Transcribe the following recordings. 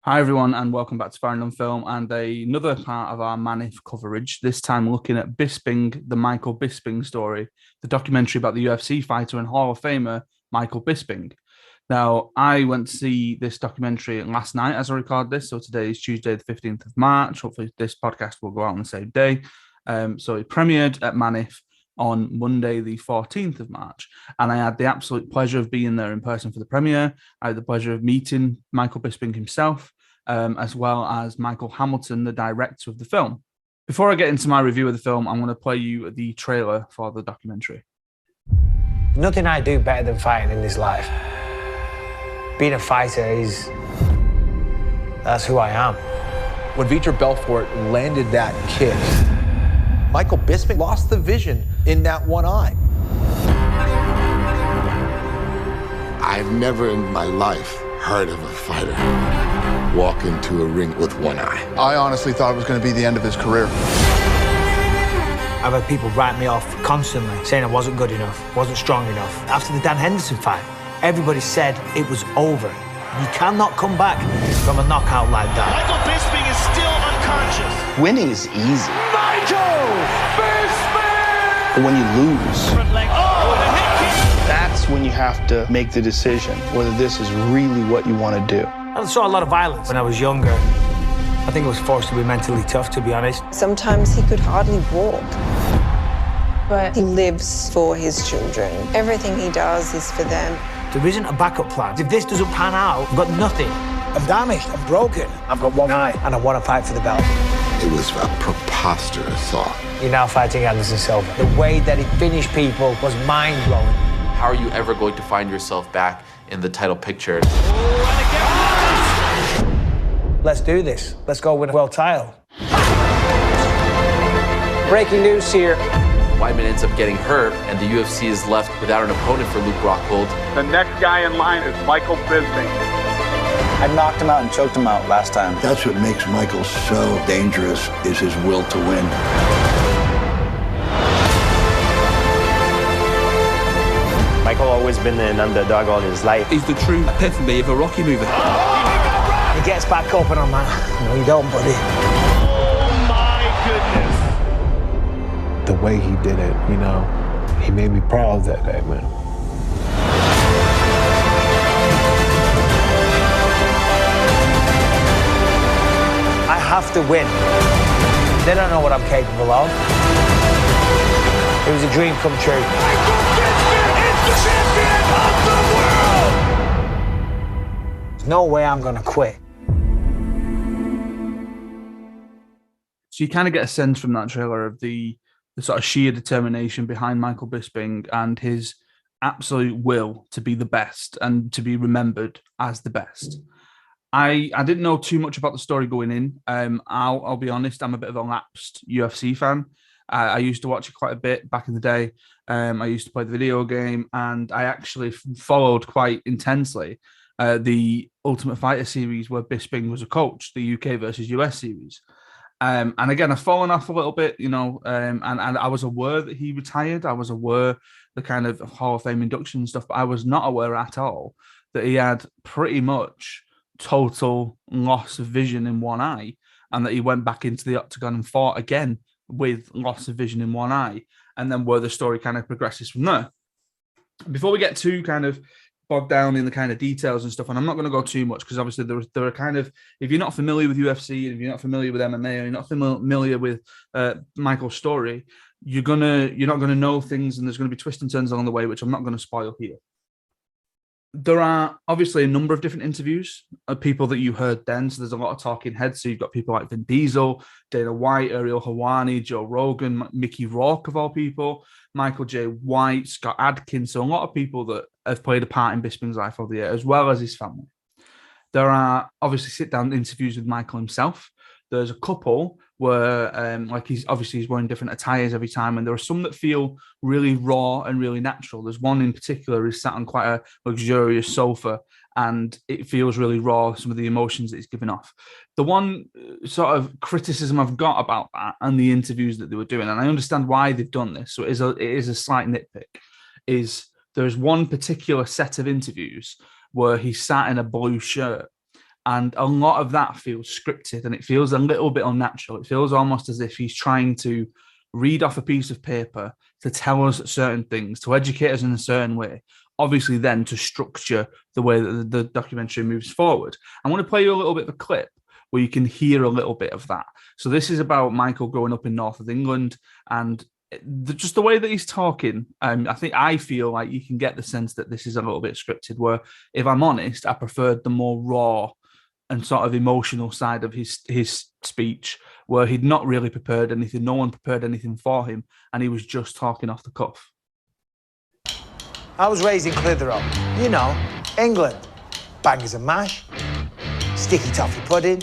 Hi everyone, and welcome back to Farrand on Film and another part of our MANIFF coverage. This time looking at Bisping, the Michael Bisping Story, the documentary about the UFC fighter and Hall of Famer Michael Bisping. Now, I went to see this documentary last night as I record this, so today is Tuesday, the 15th of March. Hopefully, this podcast will go out on the same day. So it premiered at MANIFF on Monday, the 14th of March. And I had the absolute pleasure of being there in person for the premiere. I had the pleasure of meeting Michael Bisping himself, as well as Michael Hamilton, the director of the film. Before I get into my review of the film, I'm going to play you the trailer for the documentary. Nothing I do better than fighting in this life. Being a fighter that's who I am. When Vitor Belfort landed that kick, Michael Bisping lost the vision in that one eye. I've never in my life heard of a fighter walk into a ring with one eye. I honestly thought it was going to be the end of his career. I've had people write me off constantly, saying I wasn't good enough, wasn't strong enough. After the Dan Henderson fight, everybody said it was over. You cannot come back from a knockout like that. Michael Bisping is still unconscious. Winning is easy. Michael Bisping! But when you lose, Front leg. Oh, and a hip kick. that's when you have to make the decision whether this is really what you want to do. I saw a lot of violence when I was younger. I think I was forced to be mentally tough, to be honest. Sometimes he could hardly walk. But he lives for his children. Everything he does is for them. There isn't a backup plan. If this doesn't pan out, I've got nothing. I'm damaged, I'm broken. I've got one eye, and I want to fight for the belt. It was a preposterous thought. You're now fighting Anderson Silva. The way that he finished people was mind-blowing. How are you ever going to find yourself back in the title picture? Let's do this. Let's go win a world title. Breaking news here. Weidman ends up getting hurt, and the UFC is left without an opponent for Luke Rockhold. The next guy in line is Michael Bisping. I knocked him out and choked him out last time. That's what makes Michael so dangerous, is his will to win. Michael always been an underdog all his life. He's the true epitome of a Rocky movie. He gets back up and I'm like, no, you don't, buddy. Oh, my goodness. The way he did it, he made me proud that day, man. I have to win. They don't know what I'm capable of. It was a dream come true. Michael Bisping is the champion of the world! There's no way I'm going to quit. So you kind of get a sense from that trailer of the sort of sheer determination behind Michael Bisping and his absolute will to be the best and to be remembered as the best. I didn't know too much about the story going in. I'll be honest, I'm a bit of a lapsed UFC fan. I used to watch it quite a bit back in the day. I used to play the video game, and I actually followed quite intensely the Ultimate Fighter series where Bisping was a coach, the UK versus US series. And again, I've fallen off a little bit, and I was aware that he retired. I was aware the kind of Hall of Fame induction and stuff, but I was not aware at all that he had pretty much total loss of vision in one eye, and that he went back into the octagon and fought again with loss of vision in one eye, and then where the story kind of progresses from there. Before we get too kind of bogged down in the kind of details and stuff, and I'm not going to go too much because obviously there are kind of, if you're not familiar with UFC, and if you're not familiar with MMA, or you're not familiar with Michael's story, you're not gonna know things, and there's going to be twists and turns along the way, which I'm not going to spoil here. There are obviously a number of different interviews of people that you heard then. So there's a lot of talking heads. So you've got people like Vin Diesel, Dana White, Ariel Helwani, Joe Rogan, Mickey Rourke of all people, Michael J. White, Scott Adkins. So a lot of people that have played a part in Bisping's life over the year, as well as his family. There are obviously sit-down interviews with Michael himself. There's a couple where, he's wearing different attires every time, and there are some that feel really raw and really natural. There's one in particular who's sat on quite a luxurious sofa, and it feels really raw, some of the emotions that he's giving off. The one sort of criticism I've got about that and the interviews that they were doing, and I understand why they've done this, so it is a slight nitpick, is there's one particular set of interviews where he sat in a blue shirt, And a lot of that feels scripted, and it feels a little bit unnatural. It feels almost as if he's trying to read off a piece of paper to tell us certain things, to educate us in a certain way, obviously then to structure the way that the documentary moves forward. I want to play you a little bit of a clip where you can hear a little bit of that. So this is about Michael growing up in north of England, and just the way that he's talking. I feel like you can get the sense that this is a little bit scripted, where, if I'm honest, I preferred the more raw and sort of emotional side of his speech, where he'd not really prepared anything, no one prepared anything for him, and he was just talking off the cuff. I was raised in Clitheroe, you know, England. Bangers and mash, sticky toffee pudding,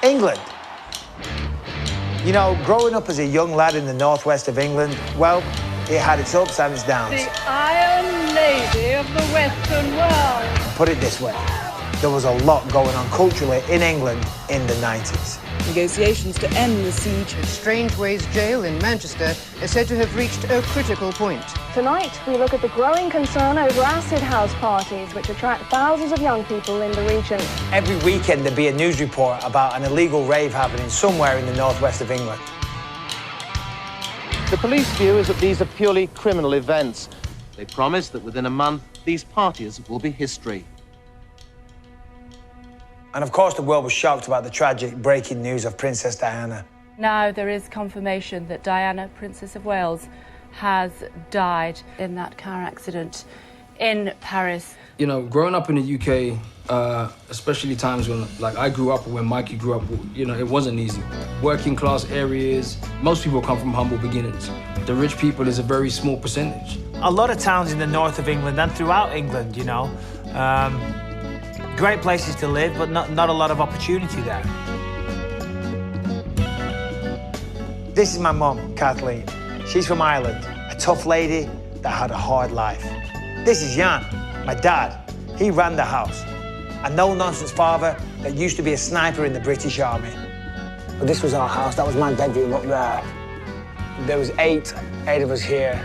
England. You know, growing up as a young lad in the northwest of England, well, it had its ups and its downs. The Iron Lady of the Western world. Put it this way, there was a lot going on culturally in England in the 90s. Negotiations to end the siege. Strangeways Jail in Manchester is said to have reached a critical point. Tonight, we look at the growing concern over acid house parties, which attract thousands of young people in the region. Every weekend there'd be a news report about an illegal rave happening somewhere in the northwest of England. The police view is that these are purely criminal events. They promise that within a month, these parties will be history. And of course, the world was shocked about the tragic breaking news of Princess Diana. Now there is confirmation that Diana, Princess of Wales, has died in that car accident in Paris. You know, growing up in the UK, especially times when, like, I grew up, when Mikey grew up, you know, it wasn't easy. Working class areas, most people come from humble beginnings. The rich people is a very small percentage. A lot of towns in the north of England and throughout England, you know, great places to live, but not a lot of opportunity there. This is my mum, Kathleen. She's from Ireland, a tough lady that had a hard life. This is Jan, my dad. He ran the house. A no-nonsense father that used to be a sniper in the British Army. But this was our house. That was my bedroom up there. There was eight of us here.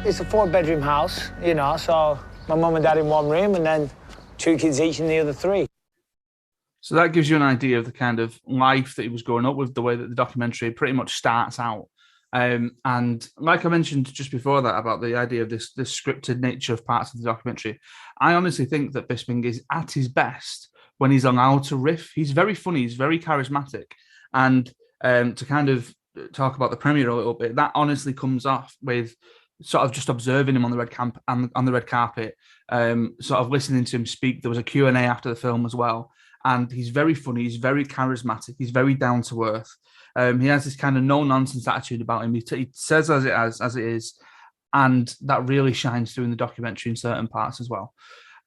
It's a 4-bedroom house, you know, so my mum and dad in one room, and then 2 kids each in the other 3. So that gives you an idea of the kind of life that he was growing up with, the way that the documentary pretty much starts out. And like I mentioned just before that about the idea of this scripted nature of parts of the documentary, I honestly think that Bisping is at his best when he's allowed to riff. He's very funny, he's very charismatic. And to kind of talk about the premiere a little bit, that honestly comes off with sort of just observing him on the red carpet, sort of listening to him speak. There was a Q&A after the film as well. And he's very funny, he's very charismatic, he's very down to earth. He has this kind of no-nonsense attitude about him. He says as it is, and that really shines through in the documentary in certain parts as well.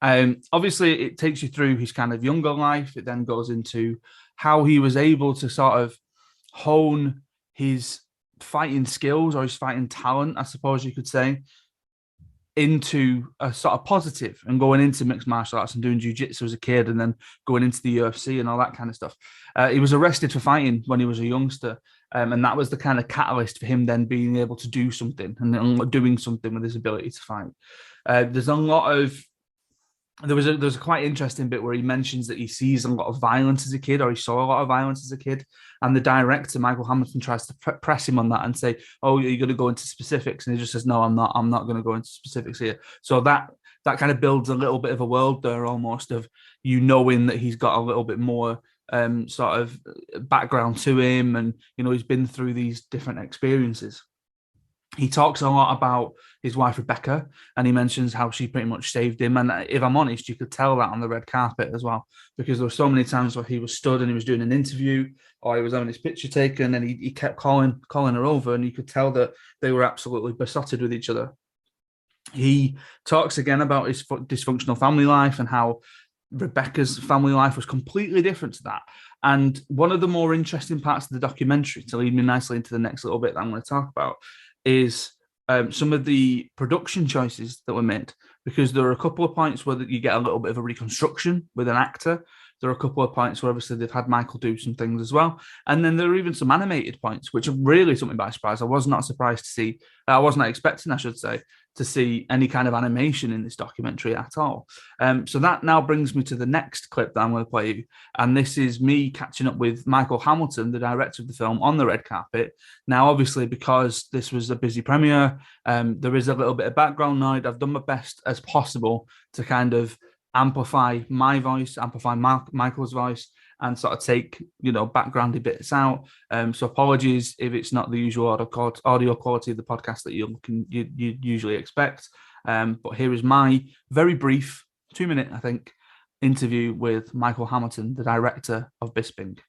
Obviously, it takes you through his kind of younger life. It then goes into how he was able to sort of hone his fighting skills, or his fighting talent, I suppose you could say, into a sort of positive, and going into mixed martial arts and doing jiu-jitsu as a kid, and then going into the UFC and all that kind of stuff. He was arrested for fighting when he was a youngster, and that was the kind of catalyst for him then being able to do something and doing something with his ability to fight. There's a lot of There's a quite interesting bit where he mentions that he sees a lot of violence as a kid, or he saw a lot of violence as a kid, and the director, Michael Hamilton, tries to press him on that and say, "Oh, you're going to go into specifics," and he just says, "No, I'm not going to go into specifics here." So that kind of builds a little bit of a world there, almost, of you knowing that he's got a little bit more sort of background to him, and he's been through these different experiences. He talks a lot about his wife, Rebecca, and he mentions how she pretty much saved him. And if I'm honest, you could tell that on the red carpet as well, because there were so many times where he was stood and he was doing an interview, or he was having his picture taken, and he kept calling her over, and you could tell that they were absolutely besotted with each other. He talks again about his dysfunctional family life and how Rebecca's family life was completely different to that. And one of the more interesting parts of the documentary, to lead me nicely into the next little bit that I'm going to talk about, is some of the production choices that were made, because there are a couple of points where you get a little bit of a reconstruction with an actor There are a couple of points where obviously they've had Michael do some things as well. And then there are even some animated points, which really took me by surprise. I was not surprised to see, I was not expecting, I should say, to see any kind of animation in this documentary at all. So that now brings me to the next clip that I'm going to play you. And this is me catching up with Michael Hamilton, the director of the film, on the red carpet. Now, obviously, because this was a busy premiere, there is a little bit of background noise. I've done my best as possible to kind of amplify my voice, amplify Michael's voice, and sort of take, backgroundy bits out. So apologies if it's not the usual audio quality of the podcast that you usually expect. But here is my very brief 2-minute, I think, interview with Michael Hamilton, the director of Bisping.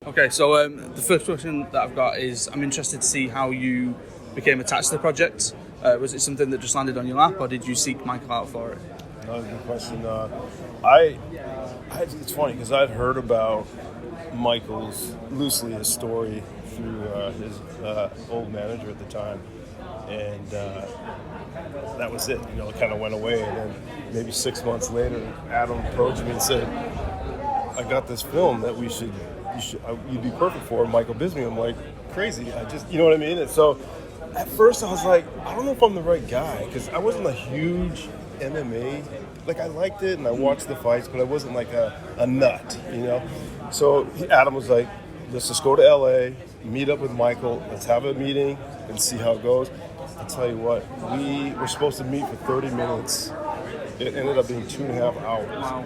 Okay, so the first question that I've got is, I'm interested to see how you became attached to the project. Was it something that just landed on your lap, or did you seek Michael out for it? That's a good question. It's funny because I'd heard about Michael's, loosely his story through his old manager at the time, and that was it. It kind of went away, and then maybe 6 months later, Adam approached me and said, "I got this film that you'd be perfect for, Michael Bisping." I'm like, crazy. You know what I mean? And so at first I was like, I don't know if I'm the right guy, because I wasn't a huge MMA, like I liked it and I watched the fights, but I wasn't like a nut, So Adam was like, let's just go to LA, meet up with Michael, let's have a meeting and see how it goes. I'll tell you what, we were supposed to meet for 30 minutes. It ended up being 2.5 hours. Wow.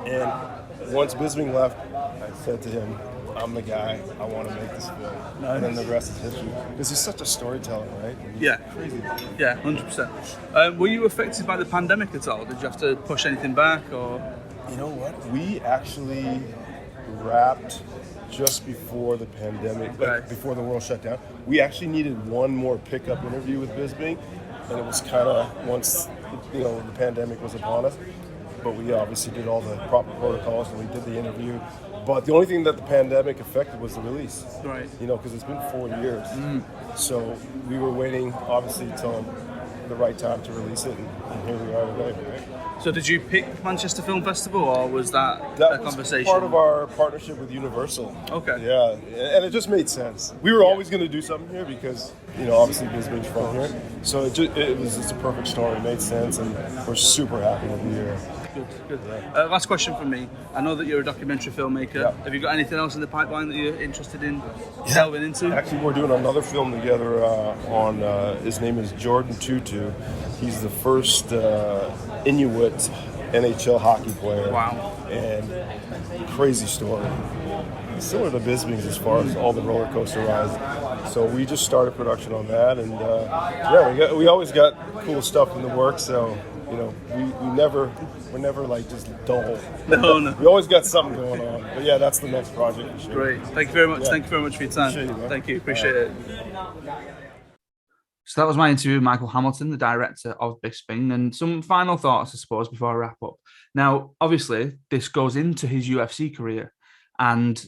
And once Bisping left, I said to him, I'm the guy, I want to make this film. Nice. And then the rest is history. Because he's such a storyteller, right? Yeah. Crazy. Yeah, 100%. Were you affected by the pandemic at all? Did you have to push anything back, or? You know what? We actually wrapped just before the pandemic, before the world shut down. We actually needed one more pickup interview with Bisping, and it was kind of once, the pandemic was upon us. But we obviously did all the proper protocols, and we did the interview. But the only thing that the pandemic affected was the release. Right. Because it's been 4 years. So we were waiting, obviously, till the right time to release it, and here we are today. Right? So did you pick Manchester Film Festival, or was that a conversation? Part of our partnership with Universal. Okay. Yeah, and it just made sense. We were always going to do something here because, obviously Bisping's from here. So it was just a perfect story. It made sense, and we're super happy to be here. Good. Last question from me. I know that you're a documentary filmmaker. Yeah. Have you got anything else in the pipeline that you're interested in delving into? Actually, we're doing another film together on, his name is Jordan Tutu. He's the first Inuit NHL hockey player. Wow. And crazy story. Similar to Bisping's as far as all the roller coaster rides. So we just started production on that, and we always got cool stuff in the works. So we're never like just dull. No. We always got something going on. But yeah, that's the next project for sure. Great. Thank you very much. Yeah. Thank you very much for your time. Thank you. Appreciate it. So that was my interview with Michael Hamilton, the director of Bisping, and some final thoughts, I suppose, before I wrap up. Now, obviously, this goes into his UFC career, and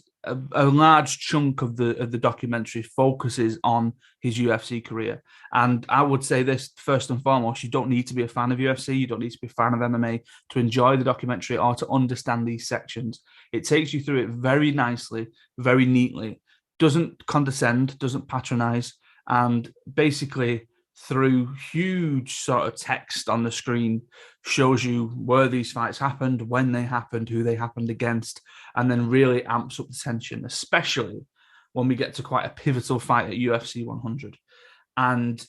a large chunk of the documentary focuses on his UFC career. And I would say this, first and foremost, you don't need to be a fan of UFC, you don't need to be a fan of MMA to enjoy the documentary or to understand these sections. It takes you through it very nicely, very neatly, doesn't condescend, doesn't patronize, and basically through huge sort of text on the screen shows you where these fights happened, when they happened, who they happened against, and then really amps up the tension, especially when we get to quite a pivotal fight at UFC 100. And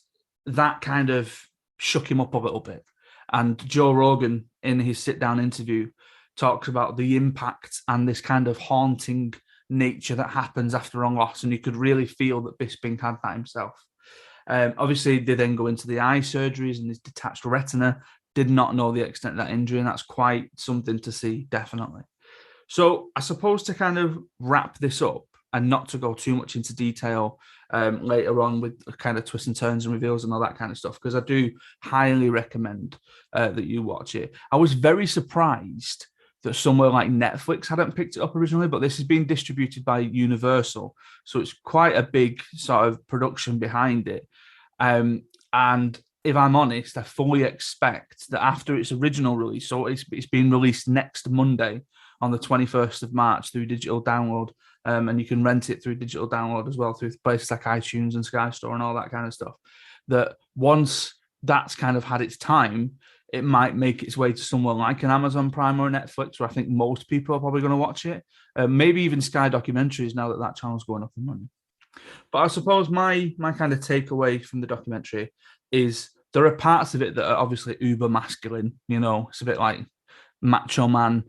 that kind of shook him up a little bit. And Joe Rogan, in his sit-down interview, talks about the impact and this kind of haunting nature that happens after a loss, and you could really feel that Bisping had that himself. Obviously, they then go into the eye surgeries and his detached retina. Did not know the extent of that injury, and that's quite something to see, definitely. So I suppose to kind of wrap this up and not to go too much into detail later on with kind of twists and turns and reveals and all that kind of stuff, because I do highly recommend that you watch it. I was very surprised that somewhere like Netflix hadn't picked it up originally, but this is being distributed by Universal. So it's quite a big sort of production behind it. And if I'm honest, I fully expect that after its original release, so it's being released next Monday on the 21st of March through digital download. And you can rent it through digital download as well through places like iTunes and Sky Store and all that kind of stuff. That once that's kind of had its time, it might make its way to somewhere like an Amazon Prime or Netflix, where I think most people are probably going to watch it. Maybe even Sky Documentaries now that channel's going up and running. But I suppose my kind of takeaway from the documentary is there are parts of it that are obviously uber masculine. You know, it's a bit like macho man,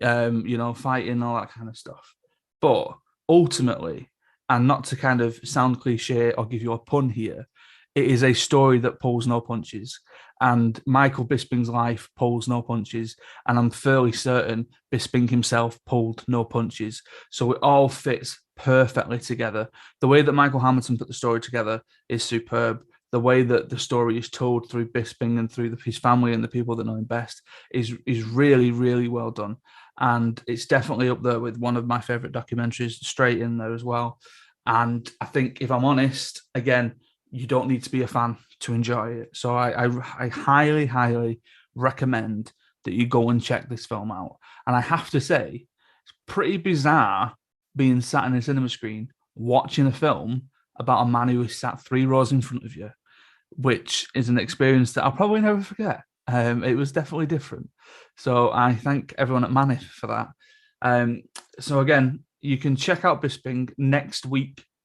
you know, fighting, all that kind of stuff. But ultimately, and not to kind of sound cliche or give you a pun here, it is a story that pulls no punches. And Michael Bisping's life pulls no punches. And I'm fairly certain Bisping himself pulled no punches. So it all fits perfectly together. The way that Michael Hamilton put the story together is superb. The way that the story is told through Bisping and through his family and the people that know him best is really, really well done. And it's definitely up there with one of my favorite documentaries, straight in there as well. And I think, if I'm honest, again, you don't need to be a fan to enjoy it. So I highly, highly recommend that you go and check this film out. And I have to say, it's pretty bizarre being sat in a cinema screen watching a film about a man who is sat 3 rows in front of you, which is an experience that I'll probably never forget. It was definitely different. So I thank everyone at MANIFF for that. So again, you can check out Bisping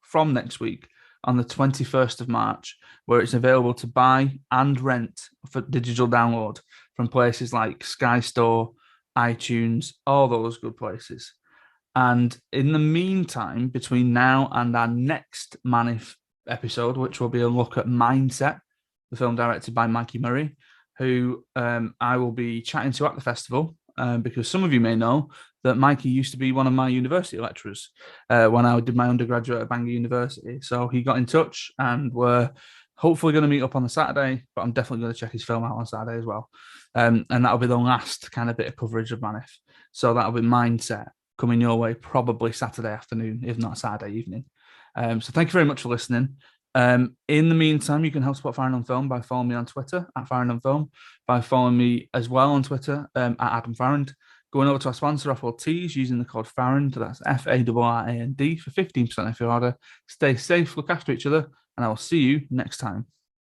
from next week, on the 21st of March, where it's available to buy and rent for digital download from places like Sky Store, iTunes, all those good places. And in the meantime, between now and our next MANIFF episode, which will be a look at Mindset, the film directed by Mikey Murray, who I will be chatting to at the festival, because some of you may know that Mikey used to be one of my university lecturers when I did my undergraduate at Bangor University. So he got in touch, and we're hopefully going to meet up on the Saturday, but I'm definitely going to check his film out on Saturday as well. And that'll be the last kind of bit of coverage of MANIFF. So that'll be Mindset coming your way probably Saturday afternoon, if not Saturday evening. So thank you very much for listening. In the meantime, you can help support Farrand on Film by following me on Twitter at Farrand on Film, by following me as well on Twitter at Adam Farrand, going over to our sponsor off Ortiz using the code Farrand, that's FARRAND, for 15% off your order. Stay safe, look after each other, and I will see you next time.